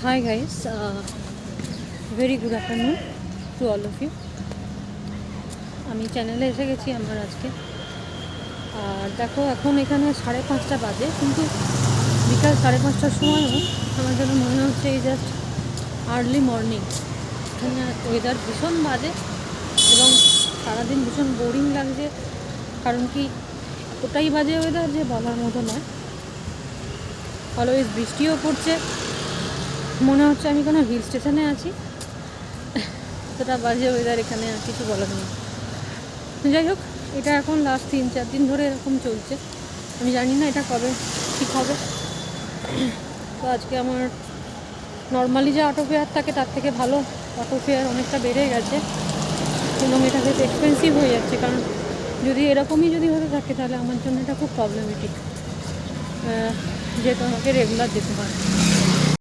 Hi guys, very good afternoon to all of you. আমি চ্যানেলে এসে গেছি আমার আজকে। আর দেখো এখন এখানে 5:30 বাজে, কিন্তু বিকাল 5:30টার সময়ও আমার যেন মনে হচ্ছে এই জাস্ট আর্লি মর্নিং। এখানে ওয়েদার ভীষণ বাজে এবং সারাদিন ভীষণ বোরিং লাগছে, কারণ কি এতটাই বাজে ওয়েদার যে বলার মতো নয়। অলওয়েজ বৃষ্টিও পড়ছে, মনে হচ্ছে আমি কোনো হিল স্টেশনে আছি। এতটা বাজে ওয়েদার এখানে, আর কিছু বলার নেই। যাই হোক, এটা এখন লাস্ট 3-4 দিন ধরে এরকম চলছে। আমি জানি না এটা কবে ঠিক হবে। তো আজকে আমার নর্মালি যে অটো ফেয়ার থাকে তার থেকে ভালো অটো ফেয়ার অনেকটা বেড়ে গেছে এবং এটা বেশ এক্সপেন্সিভ হয়ে যাচ্ছে, কারণ যদি এরকমই যদি হতে থাকে তাহলে আমার জন্য এটা খুব প্রবলেমেটিক, যেহেতু আমাকে রেগুলার যেতে হয়।